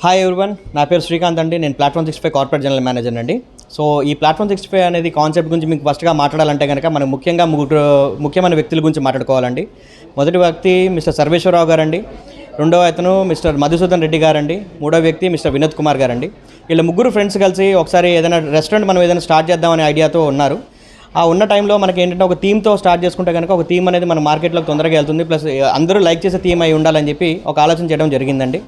Hi everyone, నా పేరు శ్రీకాంత్ అండి. నేను ప్లాట్ఫామ్ 65 కార్పొరేట్ జనరల్ మేనేజర్ అండి. సో ఈ ప్లాట్ఫామ్ 65 అనేది కాన్సెప్ట్ గురించి మీకు ఫస్ట్గా మాట్లాడాలంటే కనుక మనం ముఖ్యంగా ముఖ్యమైన వ్యక్తుల గురించి మాట్లాడుకోవాలండి. మొదటి వ్యక్తి మిస్టర్ సర్వేశ్వరరావు గారండి, రెండవ అతను మిస్టర్ మధుసూదన్ రెడ్డి గారండి, మూడో వ్యక్తి మిస్టర్ వినోద్ కుమార్ గారండి. వీళ్ళ ముగ్గురు ఫ్రెండ్స్ కలిసి ఒకసారి ఏదైనా రెస్టారెంట్ మనం ఏదైనా స్టార్ట్ చేద్దామనే ఐడియాతో ఉన్నారు. ఆ ఉన్న టైంలో మనకి ఏంటంటే ఒక థీమ్తో స్టార్ట్ చేసుకుంటే కనుక ఒక థీమ్ అనేది మన మార్కెట్లోకి తొందరగా వెళ్తుంది, ప్లస్ అందరూ లైక్ చేసే థీమ్ అయి ఉండాలని చెప్పి ఒక ఆలోచన చేయడం జరిగిందండి.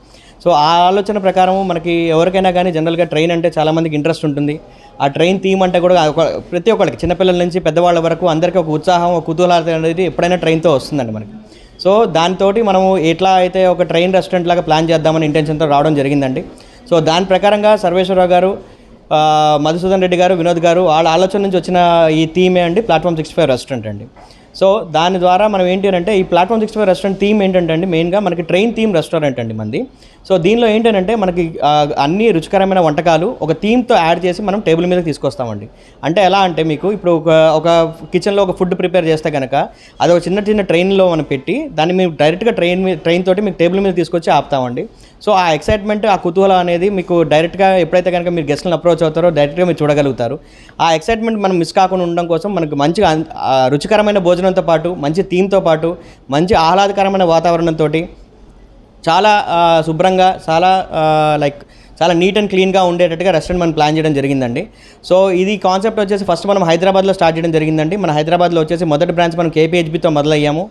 సో ఆ ఆలోచన ప్రకారం మనకి ఎవరికైనా కానీ జనరల్గా ట్రైన్ అంటే చాలామందికి ఇంట్రెస్ట్ ఉంటుంది. ఆ ట్రైన్ థీమ్ అంటే కూడా ప్రతి ఒక్కరికి, చిన్నపిల్లల నుంచి పెద్దవాళ్ళ వరకు అందరికీ ఒక ఉత్సాహం, ఒక కుతూహలం అనేది ఎప్పుడైనా ట్రైన్తో వస్తుందండి మనకి. సో దానితోటి మనము ఎట్లా అయితే ఒక ట్రైన్ రెస్టారెంట్ లాగా ప్లాన్ చేద్దామని ఇంటెన్షన్తో రావడం జరిగిందండి. సో దాని ప్రకారంగా సర్వేశ్వరరావు గారు, మధుసూదన్ రెడ్డి గారు, వినోద్ గారు వాళ్ళ ఆలోచన నుంచి వచ్చిన ఈ థీమే అండి ప్లాట్ఫామ్ 65 రెస్టారెంట్ అండి. సో దాని ద్వారా మనం ఏంటి అంటే ఈ ప్లాట్ఫామ్ 65 రెస్టారెంట్ థీమ్ ఏంటంటే అండి మెయిన్గా మనకి ట్రైన్ థీమ్ రెస్టారెంట్ అండి మంది. సో దీనిలో ఏంటంటే మనకి అన్ని రుచికరమైన వంటకాలు ఒక థీమ్తో యాడ్ చేసి మనం టేబుల్ మీద తీసుకొస్తామండి. అంటే ఎలా అంటే మీకు ఇప్పుడు ఒక కిచెన్లో ఒక ఫుడ్ ప్రిపేర్ చేస్తే కనుక అది ఒక చిన్న ట్రైన్లో మనం పెట్టి దాన్ని మేము డైరెక్ట్గా ట్రైన్ తోటి మీకు టేబుల్ మీద తీసుకొచ్చి ఆపుతామండి. సో ఆ ఎక్సైట్మెంట్, ఆ కుతూహలం అనేది మీకు డైరెక్ట్గా ఎప్పుడైతే కనుక మీరు గెస్ట్లను అప్రోచ్ అవుతారో డైరెక్ట్గా మీరు చూడగలుగుతారు. ఆ ఎక్సైట్మెంట్ మనం మిస్ కాకుండా ఉండడం కోసం మనకు మంచిగా రుచికరమైన భోజనంతో పాటు, మంచి థీమ్తో పాటు, మంచి ఆహ్లాదకరమైన వాతావరణంతో, చాలా శుభ్రంగా, చాలా నీట్ అండ్ క్లీన్గా ఉండేటట్టుగా రెస్టారెంట్ మనం ప్లాన్ చేయడం జరిగిందండి. సో ఇది కాన్సెప్ట్ వచ్చేసి ఫస్ట్ మనం హైదరాబాద్లో స్టార్ట్ చేయడం జరిగిందండి. మన హైదరాబాద్లో వచ్చేసి మొదటి బ్రాంచ్ మనం కేపీహెచ్బితో మొదలయ్యాము.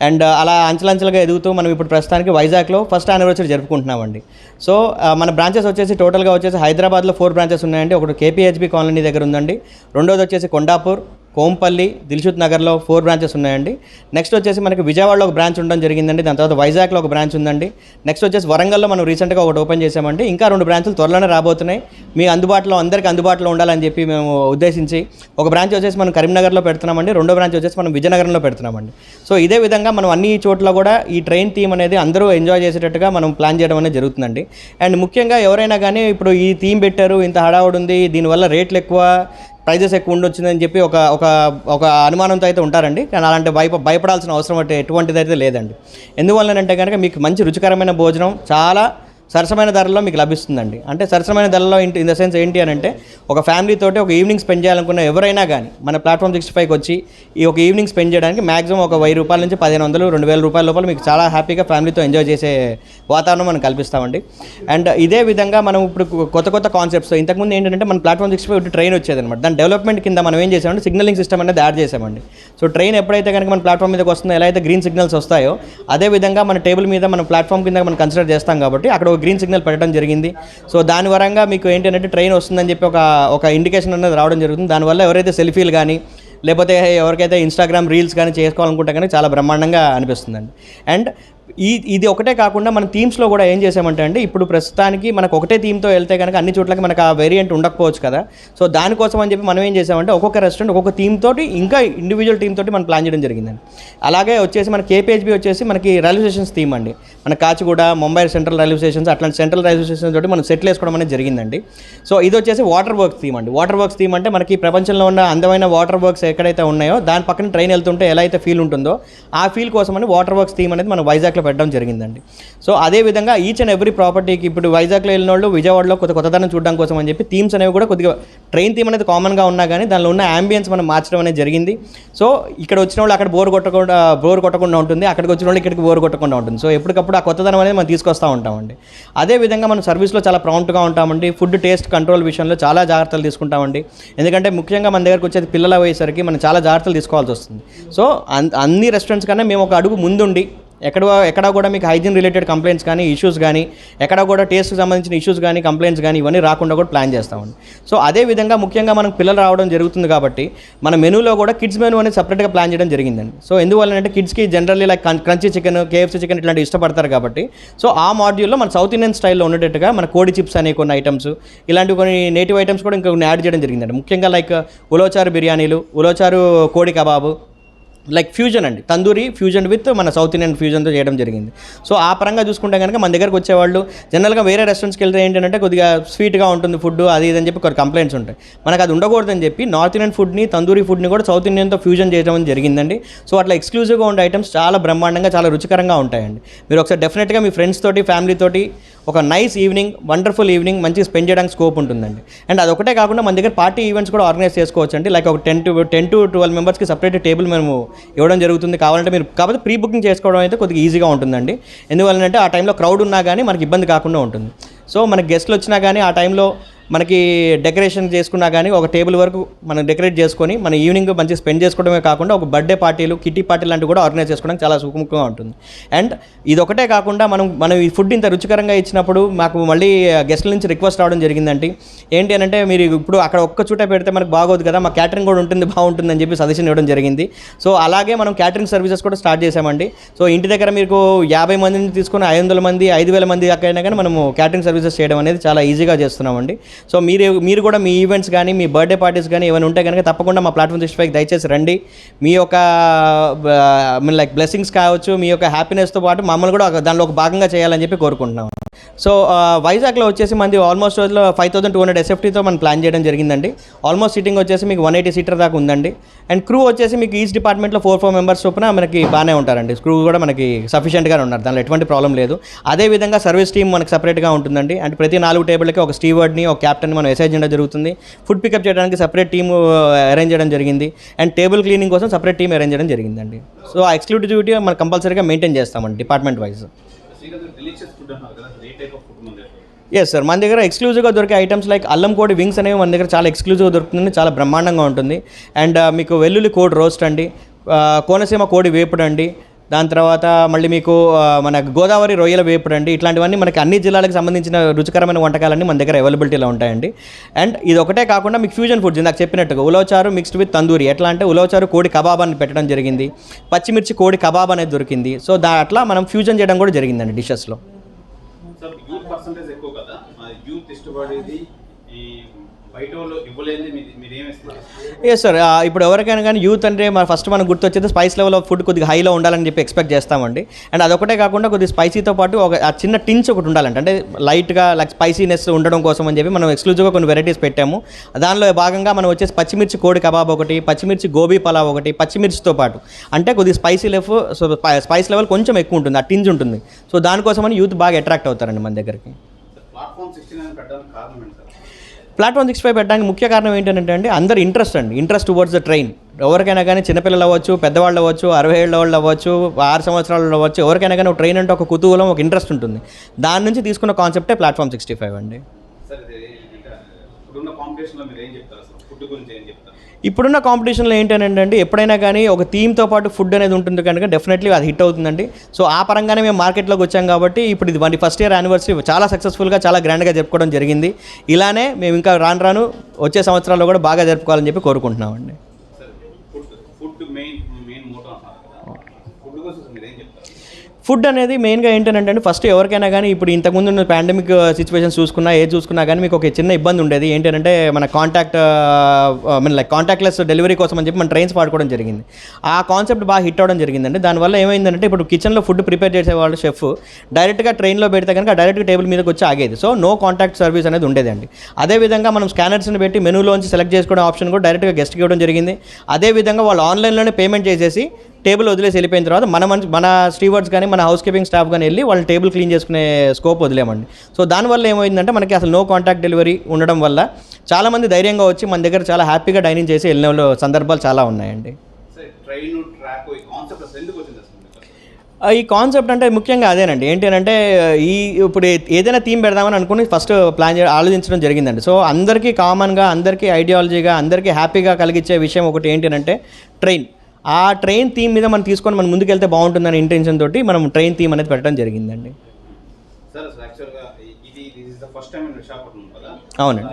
అండ్ అలా అంచెలంచెలుగా ఎదుగుతూ మనం ఇప్పుడు ప్రస్తుతానికి వైజాగ్లో ఫస్ట్ యానివర్సరీ జరుపుకుంటున్నామండి. సో మన బ్రాంచెస్ వచ్చేసి టోటల్గా వచ్చేసి హైదరాబాద్లో 4 బ్రాంచెస్ ఉన్నాయండి. ఒకటి కేపీహెచ్బి కాలనీ దగ్గర ఉందండి, రెండోది వచ్చేసి కొండాపూర్, కోంపల్లి, దిల్షుత్ నగర్లో 4 బ్రాంచెస్ ఉన్నాయండి. నెక్స్ట్ వచ్చేసి మనకి విజయవాడలో ఒక బ్రాంచ్ ఉండడం జరిగిందండి. దాని తర్వాత వైజాగ్లో ఒక బ్రాంచ్ ఉందండి. నెక్స్ట్ వచ్చేసి వరంగల్లో మనం రీసెంట్గా ఒకటి ఓపెన్ చేసామండి. ఇంకా 2 బ్రాంచ్లు త్వరలోనే రాబోతున్నాయి. మీ అందరికీ అందుబాటులో ఉండాలని చెప్పి మేము ఉద్దేశించి ఒక బ్రాంచ్ వచ్చేసి మనం కరీంనగర్లో పెడుతున్నామండి, రెండో బ్రాంచ్ వచ్చేసి మనం విజయనగరంలో పెడుతున్నామండి. సో ఇదే విధంగా మనం అన్ని చోట్ల కూడా ఈ ట్రైన్ థీమ్ అనేది అందరూ ఎంజాయ్ చేసేటట్టుగా మనం ప్లాన్ చేయడం అనేది జరుగుతుందండి. అండ్ ముఖ్యంగా ఎవరైనా కానీ ఇప్పుడు ఈ థీమ్ పెట్టారు, ఇంత హడావుడి ఉంది, దీనివల్ల రేట్లు ఎక్కువ, ప్రైజెస్ ఎక్కువ ఉండొచ్చిందని చెప్పి ఒక అనుమానంతో అయితే ఉంటారండి. కానీ అలాంటి భయపడాల్సిన అవసరం ఎటువంటిదైతే లేదండి. ఎందువల్లనంటే కనుక మీకు మంచి రుచికరమైన భోజనం చాలా సరసమైన ధరల్లో మీకు లభిస్తుందండి. అంటే సరసమైన ధరలో ఇన్ ద సెన్స్ ఏంటి అని అంటే ఒక ఫ్యామిలీ తోటి ఒక ఈవినింగ్ స్పెండ్ చేయాలనుకున్న ఎవరైనా కానీ మన ప్లాట్ఫామ్ 65కి వచ్చి ఈ ఒక ఈవినింగ్ స్పెండ్ చేయడానికి మ్యాక్సిమం ఒక 1000 రూపాయల నుంచి 1500, 2000 రూపాయల లోపల మీకు చాలా హ్యాపీగా ఫ్యామిలీతో ఎంజాయ్ చేసే వాతావరణం మనం కల్పిస్తామండి. అండ్ ఇదే విధంగా మనం ఇప్పుడు కొత్త కాన్సెప్ట్స్, ఇంతకుముందు ఏంటంటే మన ప్లాట్ఫామ్ 65 ట్రైన్ వచ్చేదన్నమాట. దాని డెవలప్మెంట్ కింద మనం ఏం చేసామంటే సిగ్నలింగ్ సిస్టమ్ అనేది యాడ్ చేసామండి. సో ట్రైన్ ఎప్పుడైతే కనుక మన ప్లాట్ఫామ్ మీదకి వస్తుందో, ఎలా అయితే గ్రీన్ సిగ్నల్స్ వస్తాయో అదే విధంగా మన టేబుల్ మీద మన ప్లాట్ఫామ్ కింద మనం కన్సిడర్ చేస్తాం కాబట్టి అక్కడ గ్రీన్ సిగ్నల్ పెట్టడం జరిగింది. సో దాని వరంగా మీకు ఏంటంటే ట్రైన్ వస్తుందని చెప్పి ఒక ఇండికేషన్ అనేది రావడం జరుగుతుంది. దానివల్ల ఎవరైతే సెల్ఫీలు కానీ లేకపోతే ఎవరికైతే ఇన్స్టాగ్రామ్ రీల్స్ కానీ చేసుకోవాలనుకుంటే కానీ చాలా బ్రహ్మాండంగా అనిపిస్తుందండి. అండ్ ఇది ఒకటే కాకుండా మన థీమ్స్లో కూడా ఏం చేసామంటే అండి, ఇప్పుడు ప్రస్తుతానికి మనకు ఒకటే థీమ్తో వెళ్తే కనుక అన్ని చోట్లకి మనకు ఆ వేరియంట్ ఉండకపోవచ్చు కదా. సో దానికోసం అని చెప్పి మనం ఏం చేసామంటే ఒక్కొక్క రెస్టారెంట్ ఒక్కొక్క థీమ్ తోటి, ఇంకా ఇండివిజువల్ థీమ్ తోటి మనం ప్లాన్ చేయడం జరిగిందండి. అలాగే వచ్చేసి మన కేపీహెచ్బి వచ్చేసి మనకి రైల్వే స్టేషన్స్ థీమ్ అండి. మన Kacheguda, Mumbai central railway stations, అట్లాంటి సెంట్రల్ రైల్వే స్టేషన్స్ తోటి మనం సెటిల్ వేసుకోవడం అనేది జరిగిందండి. సో ఇది వచ్చేసి వాటర్ వర్క్స్ థీమ్ అండి. వాటర్ వర్క్స్ థీమ్ అంటే మనకి ప్రపంచంలో ఉన్న అందమైన వాటర్ వర్క్స్ ఎక్కడైతే ఉన్నాయో దాని పక్కన ట్రైన్ వెళ్తుంటే ఎలా అయితే ఫీల్ ఉంటుందో ఆ ఫీల్ కోసం అని వాటర్ వర్క్స్ థీమ్ అనేది మనం వైజాగ్లో పెట్టడం జరిగిందండి. సో అదేవిధంగా ఈచ్ అండ్ ఎవ్రీ ప్రాపర్టీకి ఇప్పుడు వైజాగ్లో వెళ్ళిన వాళ్ళు విజయవాడలో కొత్తదనం చూడడం కోసం అని చెప్పి థీమ్స్ అనేవి కూడా కొద్దిగా ట్రైన్ థీమ్ అనేది కామన్గా ఉన్నా కానీ దానిలో ఉన్న యాంబియన్స్ మనం మార్చడం అనేది జరిగింది. సో ఇక్కడ వచ్చిన వాళ్ళు అక్కడ బోర్ కొట్టకుండా ఉంటుంది, అక్కడికి వచ్చిన వాళ్ళు ఇక్కడికి బోర్ కొట్టకుండా ఉంటుంది. సో ఎప్పటికప్పుడు ఆ కొత్తదనం అనేది మనం తీసుకొస్తూ ఉంటామండి. అదేవిధంగా మనం సర్వీస్లో చాలా ప్రాంప్ట్గా ఉంటామండి. ఫుడ్ టేస్ట్ కంట్రోల్ విషయంలో చాలా జాగ్రత్తలు తీసుకుంటామండి. ఎందుకంటే ముఖ్యంగా మన దగ్గరకు వచ్చేది పిల్లలు అయ్యేసరికి మనం చాలా జాగ్రత్తలు తీసుకోవాల్సి వస్తుంది. సో అన్ని రెస్టారెంట్స్ కన్నా మేము ఒక అడుగు ముందుండి ఎక్కడా కూడా మీకు హైజీన్ రిలేటెడ్ కంప్లైంట్స్ కానీ, ఇష్యూస్ కానీ, ఎక్కడ కూడా టేస్ట్కి సంబంధించిన ఇష్యూస్ కానీ, కంప్లైంట్స్ కానీ ఇవన్నీ రాకుండా కూడా ప్లాన్ చేస్తామండి. సో అదేవిధంగా ముఖ్యంగా మనకు పిల్లలు రావడం జరుగుతుంది కాబట్టి మన మెనూలో కూడా కిడ్స్ మెనూ అనేది సపరేట్గా ప్లాన్ చేయడం జరిగిందండి. సో ఎందువల్లంటే కిడ్స్కి generally like crunchy chicken, KFC chicken ఇట్లాంటివి ఇష్టపడతారు కాబట్టి సో ఆ మాడ్యూల్లో మన సౌత్ ఇండియన్ స్టైల్లో ఉండేటట్టుగా మన కోడి చిప్స్ అనే కొన్ని ఐటమ్స్, ఇలాంటివి కొన్ని నేటివ్ ఐటమ్స్ కూడా ఇంకా యాడ్ చేయడం జరిగిందండి. ముఖ్యంగా లైక్ ఉలోచారు బిర్యానీలు, ఉలోచారు కోడి కబాబు, లైక్ ఫ్యూజన్ అండి, తందూరి ఫ్యూజన్ విత్ మన సౌత్ ఇండియన్ ఫ్యూజన్తో చేయడం జరిగింది. సో ఆ పరంగా చూసుకుంటే కనుక మన దగ్గరకు వచ్చేవాళ్ళు జనరల్గా వేరే రెస్టారెంట్స్కి వెళ్తే ఏంటంటే కొద్దిగా స్వీట్గా ఉంటుంది ఫుడ్, అది ఇదని చెప్పి కొన్ని కంప్లైంట్స్ ఉంటాయి. మనకు అది ఉండకూడదని చెప్పి నార్త్ ఇండియన్ ఫుడ్ని, తందూరి ఫుడ్ని కూడా సౌత్ ఇండియన్తో ఫ్యూజన్ చేయడం జరిగిందండి. సో అట్లా ఎక్స్క్లూజివ్గా ఉండే ఐటమ్స్ చాలా బ్రహ్మాండంగా, చాలా రుచికరంగా ఉంటాయండి. మీరు ఒకసారి డెఫినెట్గా మీ ఫ్రెండ్స్ తోటి, ఫ్యామిలీ తోటి ఒక నైస్ ఈవినింగ్, వండర్ఫుల్ ఈవినింగ్ మంచిగా స్పెండ్ చేయడానికి స్కోప్ ఉంటుందండి. అండ్ అదొకటే కాకుండా మన దగ్గర పార్టీ ఈవెంట్స్ కూడా ఆర్గనైజ్ చేసుకోవచ్చు అండి. లైక్ ఒక 10 to 12 మెంబర్స్కి సపరేట్ టేబుల్ మేము ఇవ్వడం జరుగుతుంది. కావాలంటే మీరు కాకపోతే ప్రీ బుకింగ్ చేసుకోవడం అయితే కొద్దిగా ఈజీగా ఉంటుందండి. ఎందువల్లంటే ఆ టైంలో క్రౌడ్ ఉన్నా కానీ మనకి ఇబ్బంది కాకుండా ఉంటుంది. సో మనకి గెస్ట్లు వచ్చినా కానీ ఆ టైంలో మనకి డెకరేషన్ చేసుకున్నా కానీ ఒక టేబుల్ వరకు మనం డెకరేట్ చేసుకొని మన ఈవినింగ్ మంచిగా స్పెండ్ చేసుకోవడమే కాకుండా ఒక బర్త్డే పార్టీలు, కిట్టి పార్టీలు లాంటివి కూడా ఆర్గనైజ్ చేసుకోవడానికి చాలా సుఖముఖంగా ఉంటుంది. అండ్ ఇదొకటే కాకుండా మనం ఈ ఫుడ్ ఇంత రుచికరంగా ఇచ్చినప్పుడు మాకు మళ్ళీ గెస్ట్ల నుంచి రిక్వెస్ట్ రావడం జరిగిందండి. ఏంటి అంటే మీరు ఇప్పుడు అక్కడ ఒక్క చోట పెడితే మనకు బాగోదు కదా, మా క్యాటరింగ్ కూడా ఉంటుంది బాగుంటుంది అని చెప్పి సజెషన్ ఇవ్వడం జరిగింది. సో అలాగే మనం క్యాటరింగ్ సర్వీసెస్ కూడా స్టార్ట్ చేసామండి. సో ఇంటి దగ్గర మీకు 50 మందిని తీసుకుని 500 మంది 5,000 మంది దాకైనా కానీ మనము క్యాటరింగ్ సర్వీసెస్ చేయడం అనేది చాలా ఈజీగా చేస్తున్నామండి. సో మీరు కూడా మీ ఈవెంట్స్ కానీ మీ బర్త్డే పార్టీస్ కానీ ఏమైనా ఉంటే కనుక తప్పకుండా మా ప్లాట్ఫామ్ 65 దయచేసి రండి. మీ యొక్క లైక్ బ్లెస్సింగ్స్ కావచ్చు, మీ యొక్క హ్యాపీనెస్తో పాటు మమ్మల్ని కూడా దానిలో ఒక భాగంగా చేయాలని చెప్పి కోరుకుంటున్నాం. సో వైజాగ్లో వచ్చేసి మనది ఆల్మోస్ట్ రోజులో 5,200 SFTతో మనం ప్లాన్ చేయడం జరిగిందండి. ఆల్మోస్ట్ సీటింగ్ వచ్చేసి మీకు 180 సీటర్ దాకా ఉందండి. అండ్ క్రూ వచ్చేసి మీకు ఈచ్ డిపార్ట్మెంట్లో 4 మెంబర్స్ చొప్పున మనకి బాగానే ఉంటారండి. క్రూ కూడా మనకి సఫిషియెంట్గానే ఉన్నారు, దానిలో ఎటువంటి ప్రాబ్లం లేదు. అదేవిధంగా సర్వీస్ టీమ్ మనకి సపరేట్గా ఉంటుందండి. అంటే ప్రతి 4 టేబుల్కి ఒక స్టీవర్డ్ని, ఒక క్యాప్టెన్ని మనం అసైన్ చేయడం జరుగుతుంది. ఫుడ్ పికప్ చేయడానికి సపరేట్ టీమ్ అరేంజ్ చేయడం జరిగింది. అండ్ టేబుల్ క్లీనింగ్ కోసం సపరేట్ టీమ్ అరేంజ్ చేయడం జరిగిందండి. సో ఆ ఎక్స్క్లూజివిటీ మనం కంపల్సరీగా మెయింటైన్ చేస్తామండి డిపార్ట్మెంట్ వైజ్. ఎస్ సార్, మన దగ్గర ఎక్స్క్లూజివ్గా దొరికే ఐటమ్స్ లైక్ అల్లం కోడి వింగ్స్ అనేవి మన దగ్గర చాలా ఎక్స్క్లూజివ్గా దొరుకుతుంది, చాలా బ్రహ్మాండంగా ఉంటుంది. అండ్ మీకు వెల్లుల్లి కోడి రోస్ట్ అండి, కోనసీమ కోడి వేపుడు అండి, దాని తర్వాత మళ్ళీ మీకు మన గోదావరి రొయ్యల వేపుడు అండి. ఇట్లాంటివన్నీ మనకి అన్ని జిల్లాలకు సంబంధించిన రుచికరమైన వంటకాలన్నీ మన దగ్గర అవైలబిలిటీలో ఉంటాయండి. అండ్ ఇది ఒకటే కాకుండా మీకు ఫ్యూజన్ ఫుడ్స్ నాకు చెప్పినట్టుగా ఉలవచారు మిక్స్డ్ విత్ తందూరి. ఎట్లా అంటే ఉలవచారు కోడి కబాబ్ అని పెట్టడం జరిగింది, పచ్చిమిర్చి కోడి కబాబ్ అనేది దొరికింది. సో అట్లా మనం ఫ్యూజన్ చేయడం కూడా జరిగిందండి డిషెస్లో. యూత్ పర్సంటేజ్ ఎక్కువ కదా, యూత్ ఇష్టపడేది బయట వాళ్ళు ఇవ్వలేదు, ఎస్ సార్, ఇప్పుడు ఎవరికైనా కానీ యూత్ అంటే ఫస్ట్ మనకు గుర్తొచ్చేది స్పైస్ లెవెల్ ఆఫ్ ఫుడ్ కొద్దిగా హైలో ఉండాలని చెప్పి ఎక్స్పెక్ట్ చేస్తామండి. అండ్ అదొకటే కాకుండా కొద్దిగా స్పైసీతో పాటు ఒక చిన్న టించ్ ఒకటి ఉండాలంటే, అంటే లైట్గా లైక్ స్పైసీనెస్ ఉండడం కోసం అని చెప్పి మనం ఎక్స్క్లూజివ్గా కొన్ని వెరైటీస్ పెట్టాము. దానిలో భాగంగా మనం వచ్చేసి పచ్చిమిర్చి కోడి కబాబ్ ఒకటి, పచ్చిమిర్చి గోబీ పలావ్ ఒకటి, పచ్చిమిర్చితో పాటు అంటే కొద్దిగా స్పైస్ లెవెల్ కొంచెం ఎక్కువ ఉంటుంది, ఆ టించ్ ఉంటుంది. సో దానికోసమని యూత్ బాగా అట్రాక్ట్ అవుతారండి మన దగ్గరికి. ప్లాట్ఫామ్ 65 పెట్టడానికి ముఖ్య కారణం ఏంటంటే అండి, అందరు ఇంట్రెస్ట్ టువర్డ్స్ ద ట్రైన్. ఎవరికైనా కానీ చిన్నపిల్లలు అవ్వచ్చు, పెద్దవాళ్ళు అవ్వచ్చు, 60 ఏళ్ళ వాళ్ళు అవ్వచ్చు, 6 సంవత్సరాలు అవ్వచ్చు, ఎవరికైనా కానీ ఒక ట్రైన్ అంటే ఒక కుతూహలం, ఒక ఇంట్రెస్ట్ ఉంటుంది. దాని నుంచి తీసుకున్న కాన్సెప్టే ప్లాట్ఫామ్ 65 అండి. ఇప్పుడున్న కాంపిటీషన్లో ఏంటంటే ఎప్పుడైనా కానీ ఒక థీమ్తో పాటు ఫుడ్ అనేది ఉంటుంది కనుక డెఫినెట్లీ అది హిట్ అవుతుందండి. సో ఆ పరంగానే మేము మార్కెట్లోకి వచ్చాం కాబట్టి ఇప్పుడు ఇది 1st ఇయర్ యానివర్సరీ చాలా సక్సెస్ఫుల్గా చాలా గ్రాండ్గా జరుపుకోవడం జరిగింది. ఇలానే మేము ఇంకా రాను వచ్చే సంవత్సరాల్లో కూడా బాగా జరుపుకోవాలని చెప్పి కోరుకుంటున్నామండి. ఫుడ్ అనేది మెయిన్గా ఏంటంటే ఫస్ట్ ఎవరికైనా కానీ ఇప్పుడు ఇంతకుముందు ఉన్న పాండమిక్ సిచ్యువేషన్స్ చూసుకున్నా కానీ మీకు ఒక చిన్న ఇబ్బంది ఉండేది. ఏంటంటే మన కాంటాక్ట్లెస్ డెలివరీ కోసం అని చెప్పి మన ట్రైన్స్ వాడుకోవడం జరిగింది. ఆ కాన్సెప్ట్ బాగా హిట్ అవ్వడం జరిగిందండి. దానివల్ల ఏమైందంటే ఇప్పుడు కిచెన్లో ఫుడ్ ప్రిపేర్ చేసేవాళ్ళు షెఫ్ డైరెక్ట్గా ట్రైన్లో పెడితే కనుక డైరెక్ట్గా టేబుల్ మీదకి వచ్చి ఆగేది. సో నో కాంటాక్ట్ సర్వీస్ అనేది ఉండేదండి. అదేవిధంగా మనం స్కానర్స్ని పెట్టి మెనూలోంచి సెలెక్ట్ చేసుకోవడం ఆప్షన్ కూడా డైరెక్ట్గా గెస్ట్కి ఇవ్వడం జరిగింది. అదేవిధంగా వాళ్ళు ఆన్లైన్లోనే పేమెంట్ చేసేసి టేబుల్ వదిలేసి వెళ్ళిపోయిన తర్వాత మన స్టీవర్డ్స్ కానీ మన హౌస్ కీపింగ్ స్టాఫ్ కానీ వెళ్ళి వాళ్ళు టేబుల్ క్లీన్ చేసుకునే స్కోప్ వదిలేమండి. సో దానివల్ల ఏమైందంటే మనకి అసలు నో కాంటాక్ట్ డెలివరీ ఉండడం వల్ల చాలామంది ధైర్యంగా వచ్చి మన దగ్గర చాలా హ్యాపీగా డైనింగ్ చేసి వెళ్ళిన సందర్భాలు చాలా ఉన్నాయండి. ఈ కాన్సెప్ట్ అంటే ముఖ్యంగా అదేనండి. ఏంటంటే ఇప్పుడు ఏదైనా థీమ్ పెడదామని అనుకుని ఫస్ట్ ఆలోచించడం జరిగిందండి. సో అందరికీ కామన్గా, అందరికీ ఐడియాలజీగా, అందరికీ హ్యాపీగా కలిగించే విషయం ఒకటి ఏంటంటే ట్రైన్. ఆ ట్రైన్ థీమ్ మీద మనం తీసుకొని మనం ముందుకెళ్తే బాగుంటుందనే ఇంటెన్షన్ తోటి మనం ట్రైన్ థీమ్ అనేది పెట్టడం జరిగిందండి. అవునండి.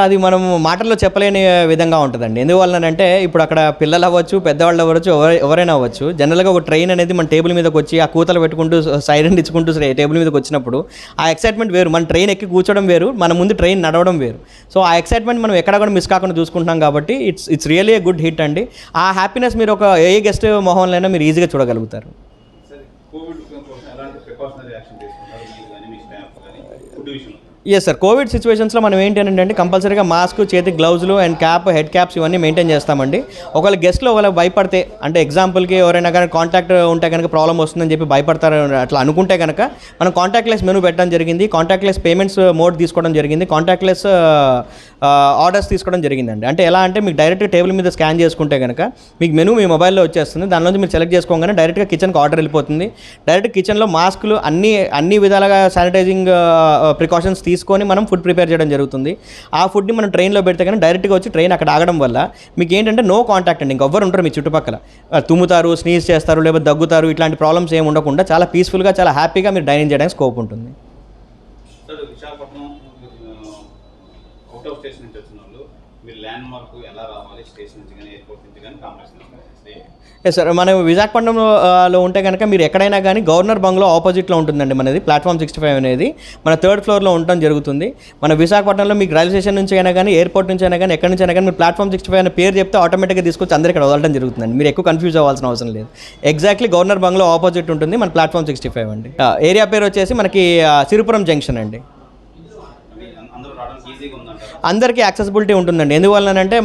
అది మనం మాటల్లో చెప్పలేని విధంగా ఉంటుందండి. ఎందువల్లనంటే ఇప్పుడు అక్కడ పిల్లలు అవ్వచ్చు, పెద్దవాళ్ళు అవ్వచ్చు, ఎవరైనా అవ్వచ్చు, జనరల్గా ఒక ట్రైన్ అనేది మన టేబుల్ మీదకి వచ్చి ఆ కూతలు పెట్టుకుంటూ సైరన్ ఇచ్చుకుంటూ టేబుల్ మీదకి వచ్చినప్పుడు ఆ ఎక్సైట్మెంట్ వేరు. మన ట్రైన్ ఎక్కి కూర్చోవడం వేరు, మన ముందు ట్రైన్ నడవడం వేరు. సో ఆ ఎక్సైట్మెంట్ మనం ఎక్కడ కూడా మిస్ కాకుండా చూసుకుంటున్నాం కాబట్టి it's really a good hit అండి. ఆ హ్యాపీనెస్ మీరు ఒక ఏ గెస్ట్ మొహంలోనైనా మీరు ఈజీగా చూడగలుగుతారు. ఎస్ సార్, కోవిడ్ సిచ్యువేషన్స్లో మనం ఏంటి అంటే కంపల్సరీగా మాస్క్, చేతికి గ్లౌజులు అండ్ క్యాప్, హెడ్ క్యాప్స్ ఇవన్నీ మెయింటైన్ చేస్తామండి. ఒకవేళ గెస్ట్లో ఒకవేళ భయపడితే, అంటే ఎగ్జాంపుల్కి ఎవరైనా కానీ కాంటాక్ట్ ఉంటే కనుక ప్రాబ్లం వస్తుందని చెప్పి భయపడతారు అట్లా అనుకుంటే కనుక మనం కాంటాక్ట్లెస్ మెనూ పెట్టడం జరిగింది, కాంటాక్ట్లెస్ పేమెంట్స్ మోడ్ తీసుకోవడం జరిగింది, కాంటాక్ట్లెస్ ఆర్డర్స్ తీసుకోవడం జరిగిందండి. అంటే ఎలా అంటే మీకు డైరెక్ట్గా టేబుల్ మీద స్కాన్ చేసుకుంటే కనుక మీకు మెనూ మీ మొబైల్లో వచ్చేస్తుంది. దానిలోంచి మీరు సెలెక్ట్ చేసుకోగానే డైరెక్ట్గా కిచెన్కి ఆర్డర్ వెళ్ళిపోతుంది. డైరెక్ట్ కిచెన్లో మాస్కులు అన్ని విధాలుగా శానిటైజింగ్ ప్రికాషన్స్ తీసుకొని మనం ఫుడ్ ప్రిపేర్ చేయడం జరుగుతుంది. ఆ ఫుడ్ని మనం ట్రైన్లో పెడితే కానీ డైరెక్ట్గా వచ్చి ట్రైన్ అక్కడ ఆగడం వల్ల మీకు ఏంటంటే నో కాంటాక్ట్ అండి. ఇంకెవ్వరు ఉంటారు మీ చుట్టుపక్కల. తుమ్ముతారు, స్నీజ్ చేస్తారు, లేకపోతే దగ్గుతారు, ఇట్లాంటి ప్రాబ్లమ్స్ ఏమి ఉండకుండా చాలా పీస్ఫుల్గా, చాలా హ్యాపీగా మీరు డైనింగ్ చేయడానికి స్కోప్ ఉంటుంది. Sir, Visakhapatnam out of station నుంచి వచ్చిన వాళ్ళు మీరు ల్యాండ్ మార్క్ ఎలా రావాలి, స్టేషన్ నుంచి కానీ ఎయిర్పోర్ట్ నుంచి కానీ కాంప్లెక్స్ నుంచి? ఎస్ సార్, మనం విశాఖపట్నంలో ఉంటే కనుక మీరు ఎక్కడైనా కానీ గవర్నర్ బంగ్లో ఆపోజిట్లో ఉంటుందండి మనది ప్లాట్ఫామ్ 65 అనేది. మన 3rd ఫ్లోర్లో ఉండడం జరుగుతుంది. మన విశాఖపట్నంలో మీకు రైల్వే స్టేషన్ నుంచి అయినా కానీ, ఎయిర్పోర్ట్ నుంచి అయినా కానీ, ఎక్కడి నుంచి అయినా కానీ మీరు ప్లాట్ఫామ్ 65 అనే పేరు చెప్తే ఆటోమేటిక్గా తీసుకొచ్చి అందరూ ఇక్కడ వదలడం జరుగుతుందండి. మీరు ఎక్కువ కన్ఫ్యూజ్ అవ్వాల్సిన అవసరం లేదు. ఎగ్జాక్ట్లీ గవర్నర్ బంగ్లో ఆపోజిట్ ఉంటుంది మన ప్లాట్ఫామ్ 65 అండి. ఏరియా పేరు వచ్చేసి మనకి సిరిపురం జంక్షన్ అండి. అందరికీ యాక్సెసిబిలిటీ ఉంటుందండి. ఎందువల్లనంటే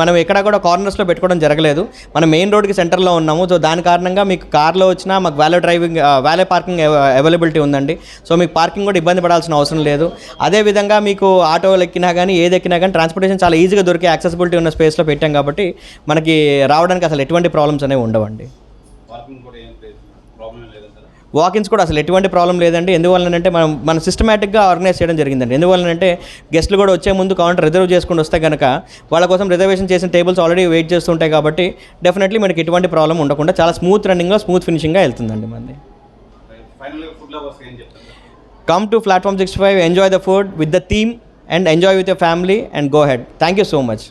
మనం ఎక్కడ కూడా కార్నర్స్లో పెట్టుకోవడం జరగలేదు. మనం మెయిన్ రోడ్కి సెంటర్లో ఉన్నాము. సో దాని కారణంగా మీకు కార్లో వచ్చినా మాకు వ్యాలే పార్కింగ్ అవైలబిలిటీ ఉందండి. సో మీకు పార్కింగ్ కూడా ఇబ్బంది పడాల్సిన అవసరం లేదు. అదేవిధంగా మీకు ఆటోలు ఎక్కినా కానీ, ఏది ఎక్కినా కానీ ట్రాన్స్పోర్టేషన్ చాలా ఈజీగా దొరికే యాక్సెసిబిలిటీ ఉన్న స్పేస్లో పెట్టాం కాబట్టి మనకి రావడానికి అసలు ఎటువంటి ప్రాబ్లమ్స్ అనేవి ఉండవండి. వాకిన్స్ కూడా అసలు ఎటువంటి ప్రాబ్లం లేదండి. ఎందువల్లనంటే మనం సిస్టమేటిక్గా ఆర్గనైజ్ చేయడం జరిగిందండి. ఎందువల్లనంటే గెస్ట్లు కూడా వచ్చే ముందు కౌంటర్ రిజర్వ్ చేసుకుని వస్తే కనుక వాళ్ళ కోసం రిజర్వేషన్ చేసిన టేబుల్స్ ఆల్రెడీ వెయిట్ చేస్తుంటాయి కాబట్టి డెఫినెట్లీ మనకి ఎటువంటి ప్రాబ్లం ఉండకుండా చాలా స్మూత్ రన్నింగ్లో, స్మూత్ ఫినిషింగ్గా వెళ్తుందండి మనది. Come to platform 65, enjoy the food with the theme and enjoy with your family and go head. Thank you so much.